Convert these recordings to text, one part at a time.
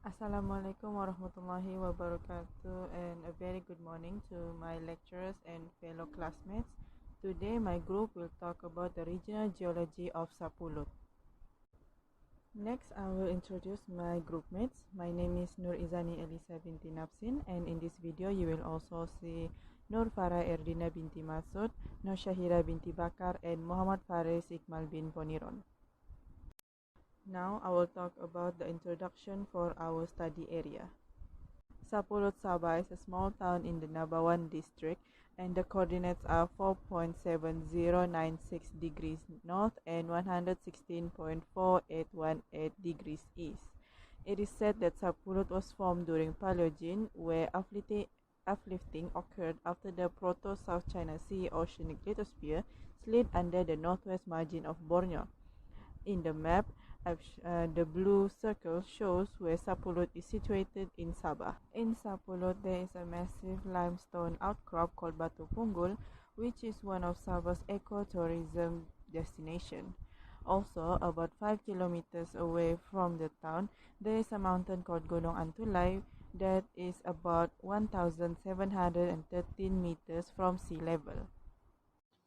Assalamualaikum warahmatullahi wabarakatuh, and a very good morning to my lecturers and fellow classmates. Today my group will talk about the regional geology of Sapulut. Next, I will introduce my group mates. My name is Nur Izani Elisa binti Nafsin, and in this video you will also see Nur Farah Erdina binti Masud, Nur Syahira binti Bakar, and Muhammad Faris Iqmal bin Poniron. Now I will talk about the introduction for our study area. Sapulut, Sabah is a small town in the Nabawan district, and the coordinates are 4.7096 degrees north and 116.4818 degrees east. It is said that Sapulut was formed during Paleogene, where uplifting occurred after the Proto-South China Sea oceanic lithosphere slid under the northwest margin of Borneo. In the map, the blue circle shows where Sapulut is situated in Sabah. In Sapulut, there is a massive limestone outcrop called Batu Punggul, which is one of Sabah's ecotourism destination. Also, about 5 kilometers away from the town, there is a mountain called Gunung Antulai that is about 1,713 meters from sea level.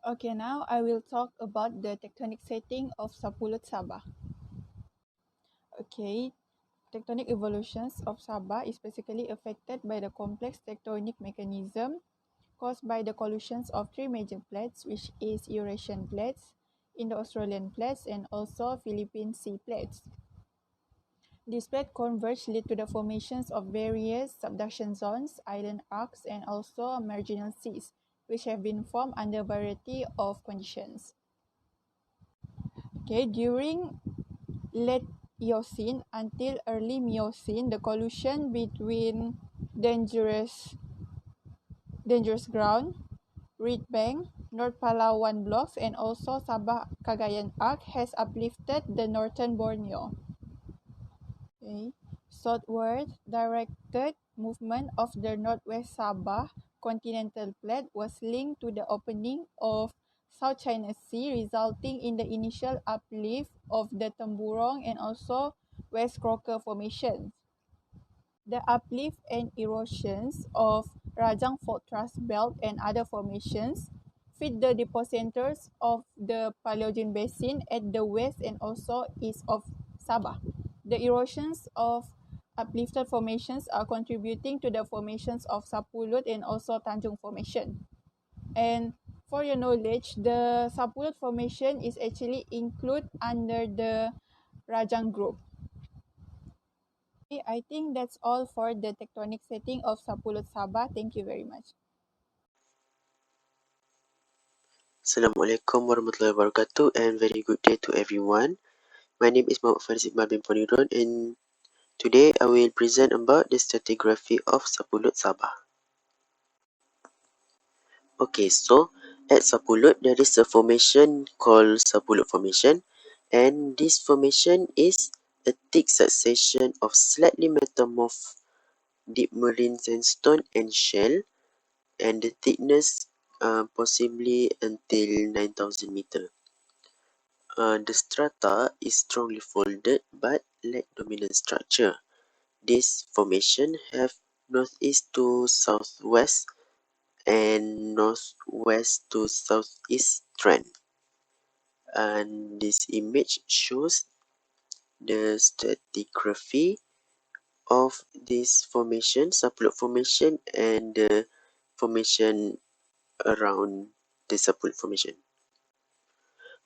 Okay, now I will talk about the tectonic setting of Sapulut Sabah. Okay, tectonic evolutions of Sabah is basically affected by the complex tectonic mechanism caused by the collisions of three major plates, which is Eurasian plates, Indo-Australian plates, and also Philippine Sea plates. These plates converge lead to the formations of various subduction zones, island arcs, and also marginal seas, which have been formed under a variety of conditions. Okay, during late Eocene until early Miocene, the collision between dangerous ground, Reed Bank, North Palawan blocks, and also Sabah Cagayan Arc has uplifted the northern Borneo. Okay. Southward directed movement of the northwest Sabah continental plate was linked to the opening of South China Sea, resulting in the initial uplift of the Temburong and also West Crocker formations. The uplift and erosions of Rajang Fault Thrust Belt and other formations feed the depositors of the Paleogene Basin at the west and also east of Sabah. The erosions of uplifted formations are contributing to the formations of Sapulut and also Tanjung Formation. And for your knowledge, the Sapulut Formation is actually included under the Rajang Group. Okay, I think that's all for the tectonic setting of Sapulut Sabah. Thank you very much. Assalamualaikum warahmatullahi wabarakatuh, and very good day to everyone. My name is Muhammad Faris Iqmal bin Poniron, and today I will present about the stratigraphy of Sapulut Sabah. Okay, so at Sapulut there is a formation called Sapulut Formation, and this formation is a thick succession of slightly metamorph deep marine sandstone and shell, and the thickness possibly until 9,000 meter. The strata is strongly folded but lack dominant structure. This formation have northeast to southwest and northwest to southeast trend. And this image shows the stratigraphy of this formation, Sapulut formation, and the formation around the Sapulut formation.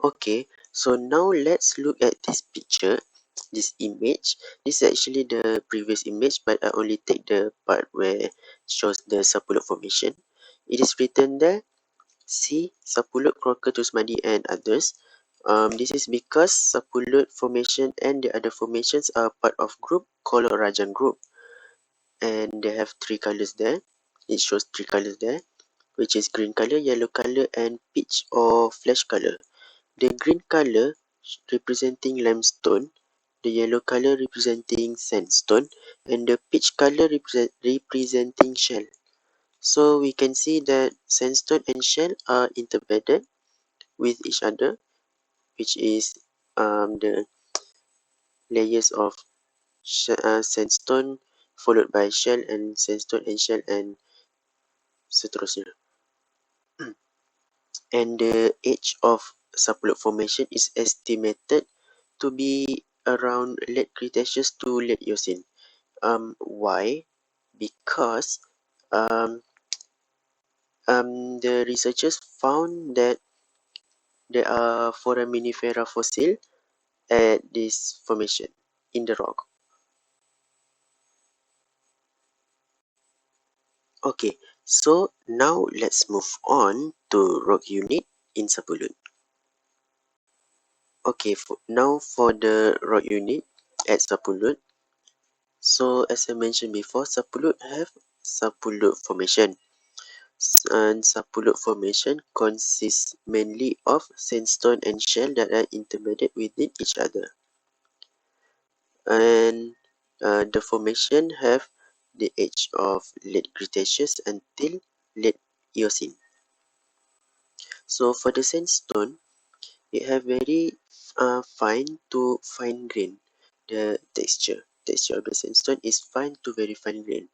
Okay, so now let's look at this picture, this image. This is actually the previous image, but I only take the part where it shows the Sapulut formation. It is written there, see Sapulut, Crocker, Tusmadi, and others. This is because Sapulut formation and the other formations are part of group called Rajan group, and they have three colors there. It shows three colors there, which is green color, yellow color, and peach or flesh color. The green color representing limestone, the yellow color representing sandstone, and the peach color representing shell. So we can see that sandstone and shell are interbedded with each other, which is the layers of sandstone, followed by shell and sandstone and shell and seterusnya. And the age of Sapulut Formation is estimated to be around late Cretaceous to late Eocene. Why? Because the researchers found that there are foraminifera fossil at this formation in the rock. Okay, so now let's move on to rock unit in Sapulut. Okay, now for the rock unit at Sapulut. So as I mentioned before, Sapulut have Sapulut Formation. And Sapulut Formation consists mainly of sandstone and shell that are intermediate within each other. And the formation have the age of late Cretaceous until late Eocene. So for the sandstone, it have very fine to fine grain. The texture of the sandstone is fine to very fine grain.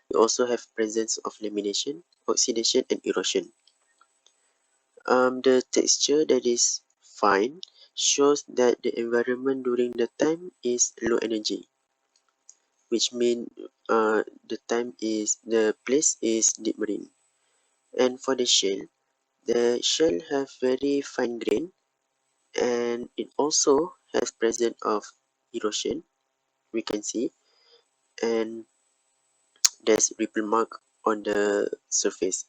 We also have presence of lamination, oxidation, and erosion. The texture that is fine shows that the environment during the time is low energy, which means the place is deep marine. And for the shell have very fine grain, and it also has presence of erosion. We can see, and there's ripple mark on the surface.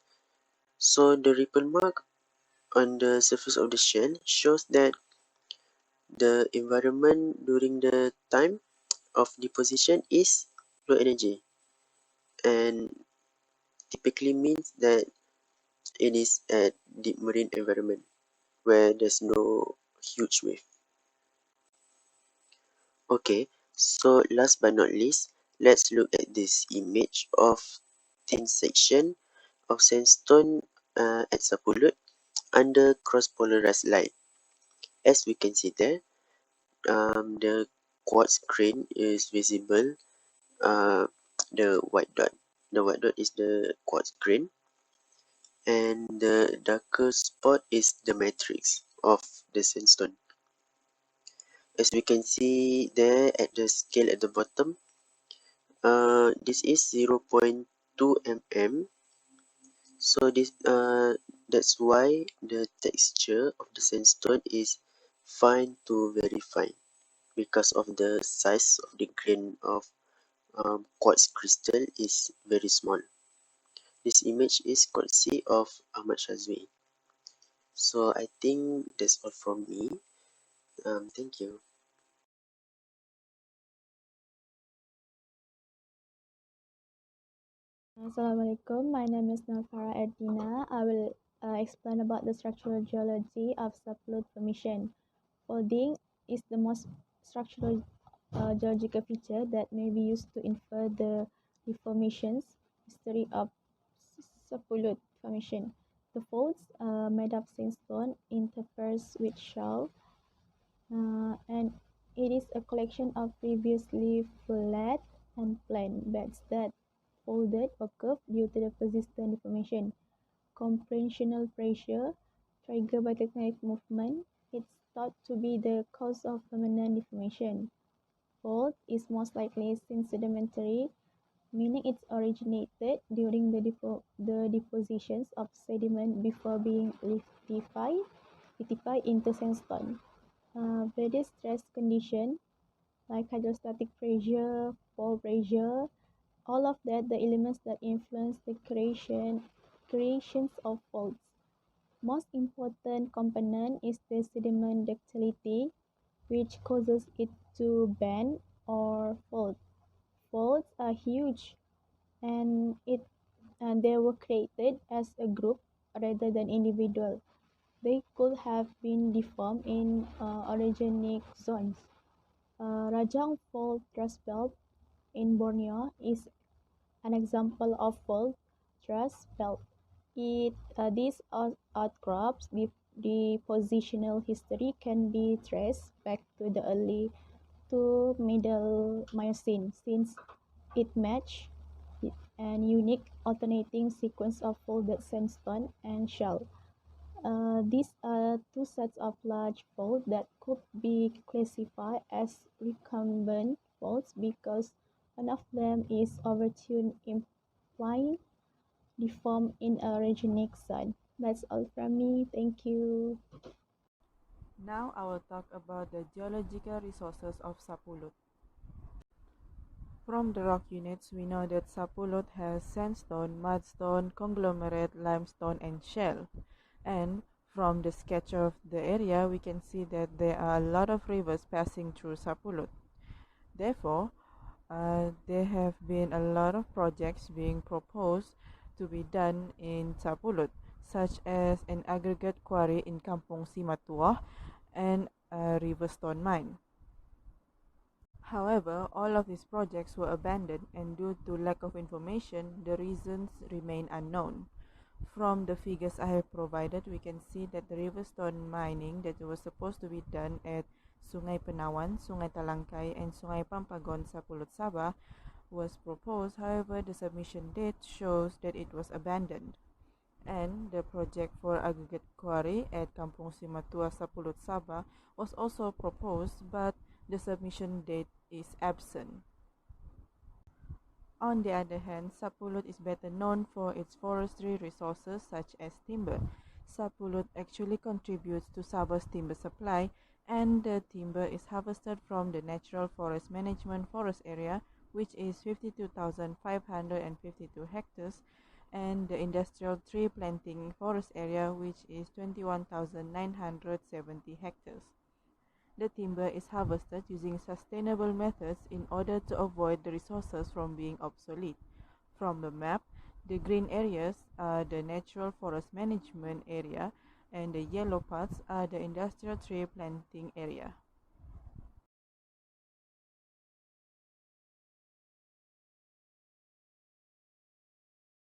So the ripple mark on the surface of the shell shows that the environment during the time of deposition is low energy, and typically means that it is at deep marine environment where there's no huge wave. Okay, so last but not least, let's look at this image of thin section of sandstone at Sapulut under cross-polarized light. As we can see there, the quartz grain is visible. The white dot. The white dot is the quartz grain, and the darker spot is the matrix of the sandstone. As we can see there at the scale at the bottom, this is 0.2 mm. So that's why the texture of the sandstone is fine to very fine because of the size of the grain of quartz crystal is very small. This image is courtesy of Ahmad Shazwi. So I think that's all from me. Thank you. Assalamualaikum, my name is Nurfara Erdina. I will explain about the structural geology of Sapulut Formation. Folding is the most structural geological feature that may be used to infer the deformations history of Sapulut Formation. The folds made of sandstone intersperse with shell, and it is a collection of previously flat and plain beds that folded or curved due to the persistent deformation. Compressional pressure triggered by tectonic movement is thought to be the cause of permanent deformation. Fault is most likely sedimentary, meaning it originated during the depositions of sediment before being litified into sandstone. Various stress conditions like hydrostatic pressure, pore pressure, all of that, the elements that influence the creations of faults. Most important component is the sediment ductility, which causes it to bend or fold. Faults are huge, and they were created as a group rather than individual. They could have been deformed in orogenic zones. Rajang Fault Thrust Belt in Borneo is an example of fault thrust belt. These outcrops, the positional history can be traced back to the early to Middle Miocene since it matched an unique alternating sequence of folded sandstone and shell. These are two sets of large faults that could be classified as recumbent faults because one of them is overtuned, implying deformed in a regionic zone. That's all from me. Thank you. Now I will talk about the geological resources of Sapulut. From the rock units, we know that Sapulut has sandstone, mudstone, conglomerate, limestone, and shale. And from the sketch of the area, we can see that there are a lot of rivers passing through Sapulut. Therefore, there have been a lot of projects being proposed to be done in Sapulut, such as an aggregate quarry in Kampung Simatuah and a river stone mine. However, all of these projects were abandoned, and due to lack of information, the reasons remain unknown. From the figures I have provided, we can see that the river stone mining that was supposed to be done at Sungai Penawan, Sungai Talangkai, and Sungai Pampagon, Sapulut, Sabah was proposed. However, the submission date shows that it was abandoned. And the project for aggregate quarry at Kampung Simatua, Sapulut, Sabah was also proposed, but the submission date is absent. On the other hand, Sapulut is better known for its forestry resources such as timber. Sapulut actually contributes to Sabah's timber supply, and the timber is harvested from the Natural Forest Management forest area, which is 52,552 hectares, and the Industrial Tree Planting forest area, which is 21,970 hectares. The timber is harvested using sustainable methods in order to avoid the resources from being obsolete. From the map, the green areas are the natural forest management area and the yellow parts are the industrial tree planting area.